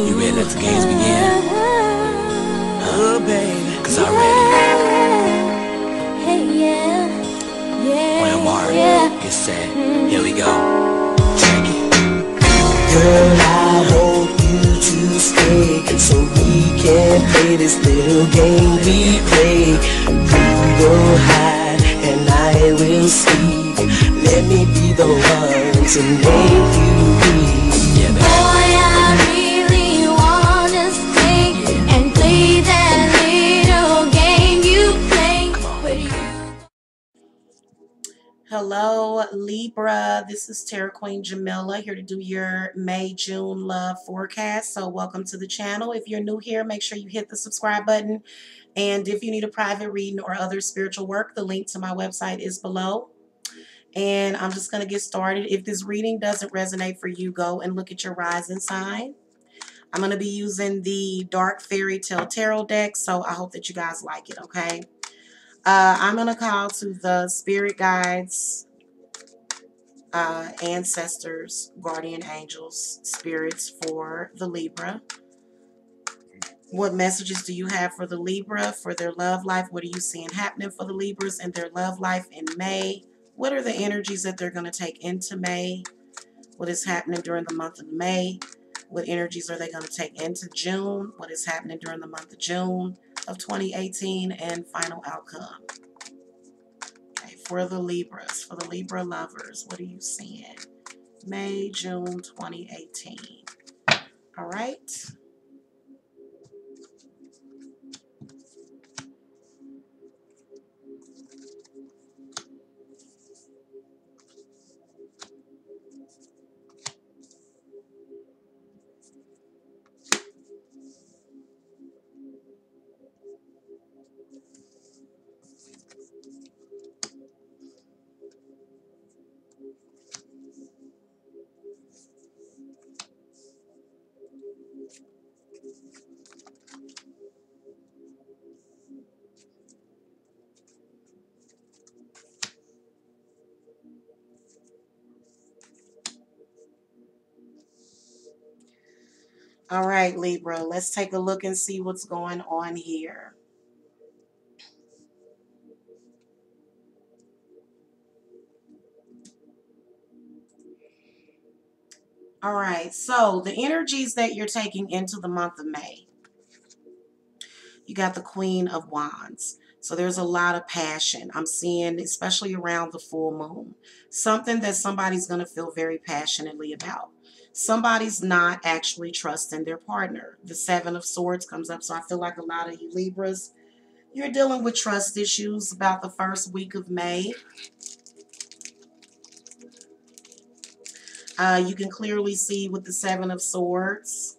You ready to let the games begin? Oh, baby, cause I'm ready. When I'm hard, get set, here we go. Check it. Girl, I want you to stay so we can play this little game we play. You go hide and I will sleep. Let me be the one to make you breathe. Yeah, baby. Boy, I really wanna stay and play that little game you play. Where do you... Hello, Libra. This is Terra Queen Jamila here to do your May-June love forecast. So welcome to the channel. If you're new here, make sure you hit the subscribe button. And if you need a private reading or other spiritual work, the link to my website is below. And I'm just going to get started. If this reading doesn't resonate for you, go and look at your rising sign. I'm going to be using the Dark Fairy Tale Tarot deck, so I hope that you guys like it, okay? I'm going to call to the spirit guides, ancestors, guardian angels, spirits for the Libra. What messages do you have for the Libra, for their love life? What are you seeing happening for the Libras in their love life in May? What are the energies that they're going to take into May? What is happening during the month of May? What energies are they going to take into June? What is happening during the month of June of 2018? And final outcome. Okay, for the Libras, for the Libra lovers, what are you seeing? May, June 2018. All right. All right, Libra, let's take a look and see what's going on here. All right, so the energies that you're taking into the month of May. You got the Queen of Wands. So there's a lot of passion. I'm seeing, especially around the full moon, something that somebody's going to feel very passionately about. Somebody's not actually trusting their partner. The Seven of Swords comes up. So I feel like a lot of you Libras, you're dealing with trust issues about the first week of May. You can clearly see with the Seven of Swords.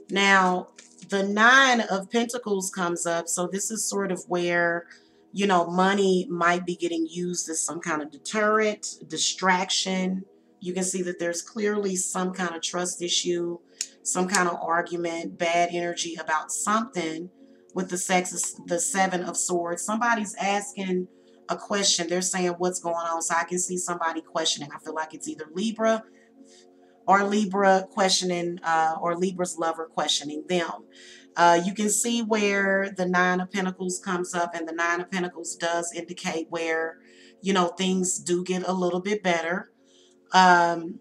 Now, the Nine of Pentacles comes up. So this is sort of where, you know, money might be getting used as some kind of deterrent, distraction. You can see that there's clearly some kind of trust issue, some kind of argument, bad energy about something with the Seven of Swords. Somebody's asking a question. They're saying what's going on. So I can see somebody questioning. I feel like it's either Libra or Libra questioning, or Libra's lover questioning them. You can see where the Nine of Pentacles comes up, and the Nine of Pentacles does indicate where, you know, things do get a little bit better. And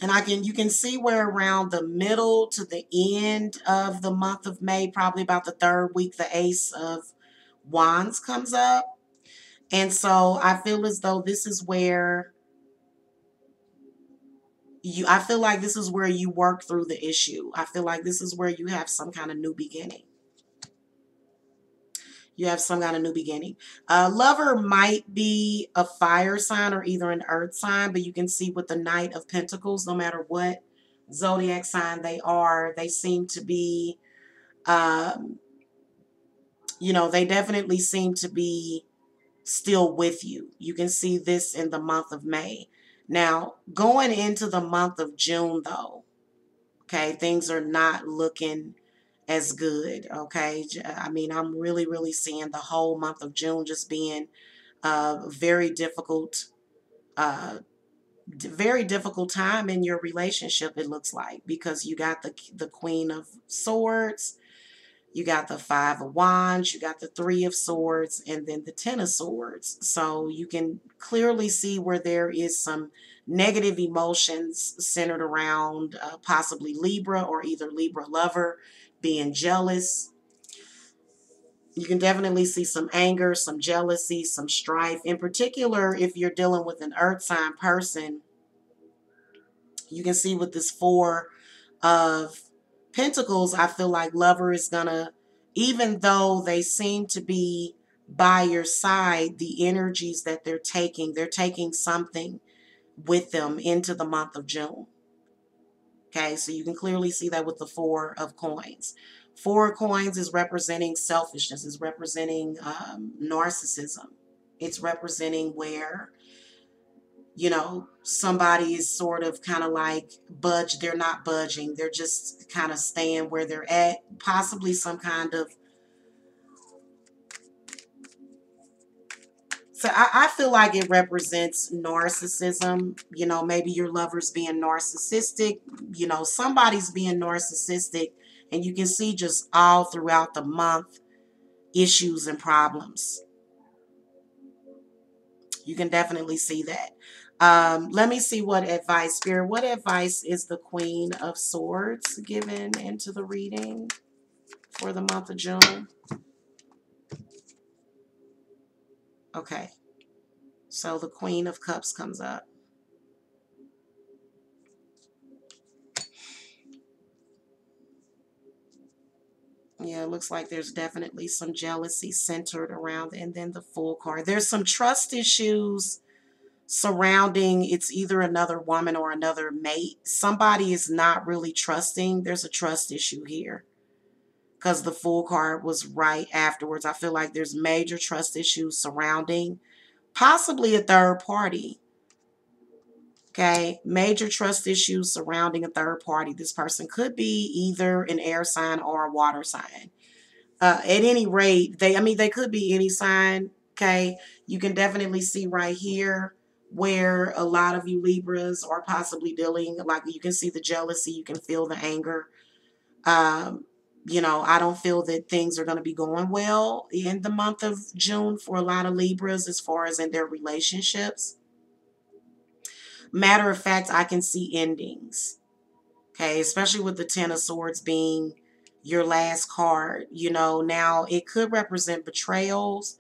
you can see where around the middle to the end of the month of May, probably about the third week, the Ace of Wands comes up. And so I feel as though this is where I feel like this is where you work through the issue. I feel like this is where you have some kind of new beginning. You have some kind of new beginning. Lover might be a fire sign or either an earth sign, but you can see with the Knight of Pentacles, no matter what zodiac sign they are, they seem to be, you know, they definitely seem to be still with you. You can see this in the month of May. Now, going into the month of June, though, okay, things are not looking as good, okay? I mean, I'm really, really seeing the whole month of June just being very difficult very difficult time in your relationship, it looks like, because you got the Queen of Swords, you got the Five of Wands, you got the Three of Swords, and then the Ten of Swords. So you can clearly see where there is some negative emotions centered around possibly Libra, or either Libra lover being jealous. You can definitely see some anger, some jealousy, some strife. In particular, if you're dealing with an earth sign person, you can see with this Four of Pentacles, I feel like lover is gonna, even though they seem to be by your side, the energies that they're taking something with them into the month of June. Okay, so you can clearly see that with the Four of Coins. Four of Coins is representing selfishness, is representing narcissism. It's representing where, you know, somebody is sort of kind of like they're not budging. They're just kind of staying where they're at. Possibly some kind of, so I feel like it represents narcissism. You know, maybe your lover's being narcissistic. You know, somebody's being narcissistic. And you can see just all throughout the month issues and problems. You can definitely see that. Let me see what advice, Spirit. What advice is the Queen of Swords given into the reading for the month of June? Okay. So the Queen of Cups comes up. Yeah, it looks like there's definitely some jealousy centered around, and then the Fool card. There's some trust issues surrounding, it's either another woman or another mate. Somebody is not really trusting. There's a trust issue here because the Fool card was right afterwards. I feel like there's major trust issues surrounding possibly a third party. Okay, major trust issues surrounding a third party. This person could be either an air sign or a water sign. At any rate, they could be any sign. Okay, you can definitely see right here where a lot of you Libras are possibly dealing, like you can see the jealousy, you can feel the anger. You know, I don't feel that things are going to be going well in the month of June for a lot of Libras as far as in their relationships. Matter of fact, I can see endings. Okay, especially with the Ten of Swords being your last card. You know, now it could represent betrayals.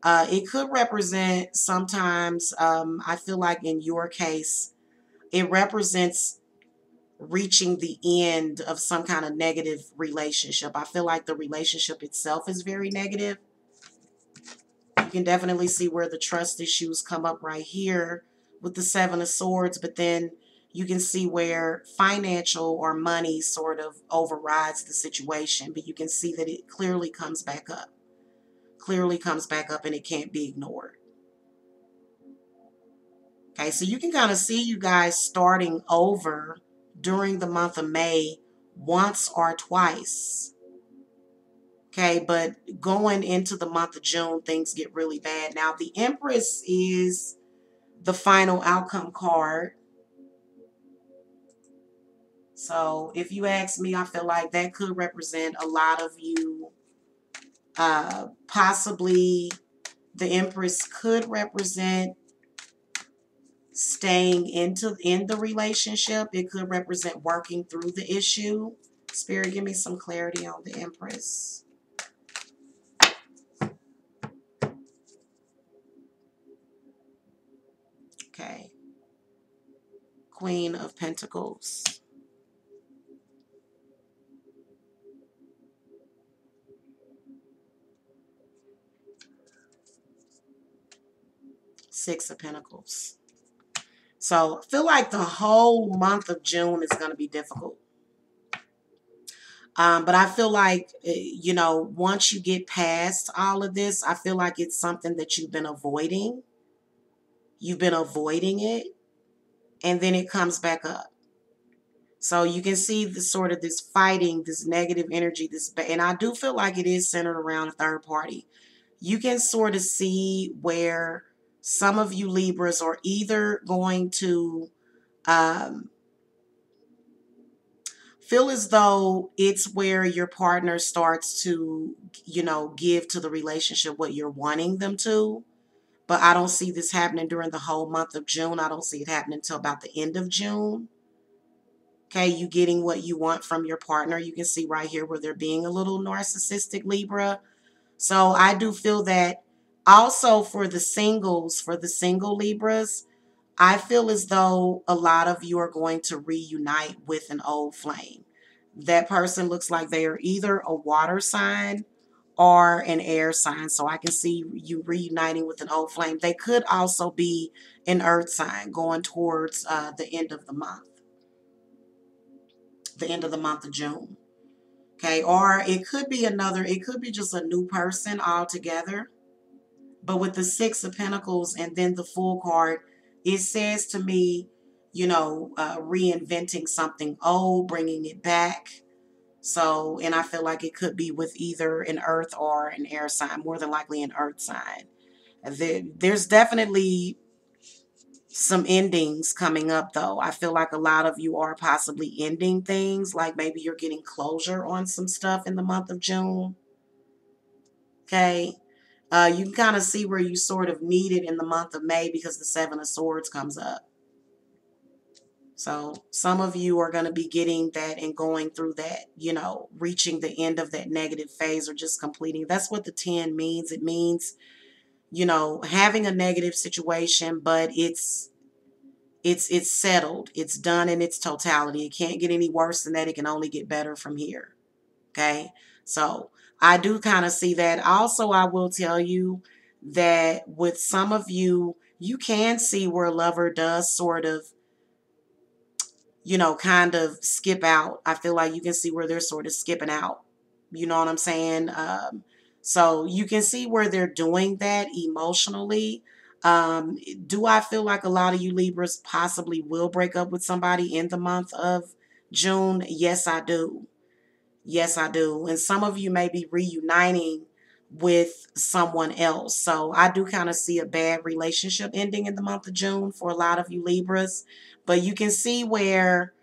It could represent sometimes, I feel like in your case, it represents reaching the end of some kind of negative relationship. I feel like the relationship itself is very negative. You can definitely see where the trust issues come up right here with the Seven of Swords, but then you can see where financial or money sort of overrides the situation, but you can see that it clearly comes back up. Clearly comes back up and it can't be ignored. Okay, so you can kind of see you guys starting over during the month of May once or twice. Okay, but going into the month of June, things get really bad. Now, the Empress is the final outcome card. So if you ask me, I feel like that could represent a lot of you. Possibly the Empress could represent staying in the relationship. It could represent working through the issue. Spirit, give me some clarity on the Empress. Okay. Queen of Pentacles. Six of Pentacles. So I feel like the whole month of June is going to be difficult. But I feel like, you know, once you get past all of this, I feel like it's something that you've been avoiding. You've been avoiding it, and then it comes back up. So you can see the sort of this fighting, this negative energy, and I do feel like it is centered around a third party. You can sort of see where some of you Libras are either going to um, feel as though it's where your partner starts to, give to the relationship what you're wanting them to. But I don't see this happening during the whole month of June. I don't see it happening until about the end of June. Okay, you getting what you want from your partner. You can see right here where they're being a little narcissistic, Libra. So I do feel that also for the single Libras, I feel as though a lot of you are going to reunite with an old flame. That person looks like they are either a water sign or an air sign. So I can see you reuniting with an old flame. They could also be an earth sign going towards the end of the month, of June. Okay, or it could be just a new person altogether. But with the Six of Pentacles and then the Fool card, it says to me, reinventing something old, bringing it back. So, and I feel like it could be with either an earth or an air sign, more than likely an earth sign. There's definitely some endings coming up, though. I feel like a lot of you are possibly ending things, like maybe you're getting closure on some stuff in the month of June. Okay. You can kind of see where you sort of need it in the month of May because the Seven of Swords comes up. So some of you are going to be getting that and going through that, reaching the end of that negative phase or just completing. That's what the 10 means. It means, having a negative situation, but it's settled. It's done in its totality. It can't get any worse than that. It can only get better from here. Okay. So I do kind of see that. Also, I will tell you that with some of you, you can see where a lover does sort of, kind of skip out. I feel like you can see where they're sort of skipping out. You know what I'm saying? So you can see where they're doing that emotionally. Do I feel like a lot of you Libras possibly will break up with somebody in the month of June? Yes, I do. Yes, I do. And some of you may be reuniting with someone else. So I do kind of see a bad relationship ending in the month of June for a lot of you Libras. But you can see where,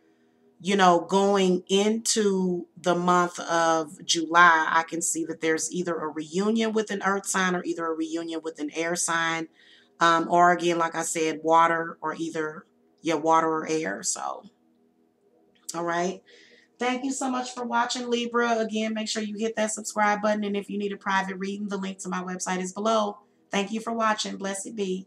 going into the month of July, I can see that there's either a reunion with an earth sign or either a reunion with an air sign. Or again, like I said, water or either, yeah, water or air. So, all right. Thank you so much for watching, Libra. Again, make sure you hit that subscribe button. And if you need a private reading, the link to my website is below. Thank you for watching. Blessed be.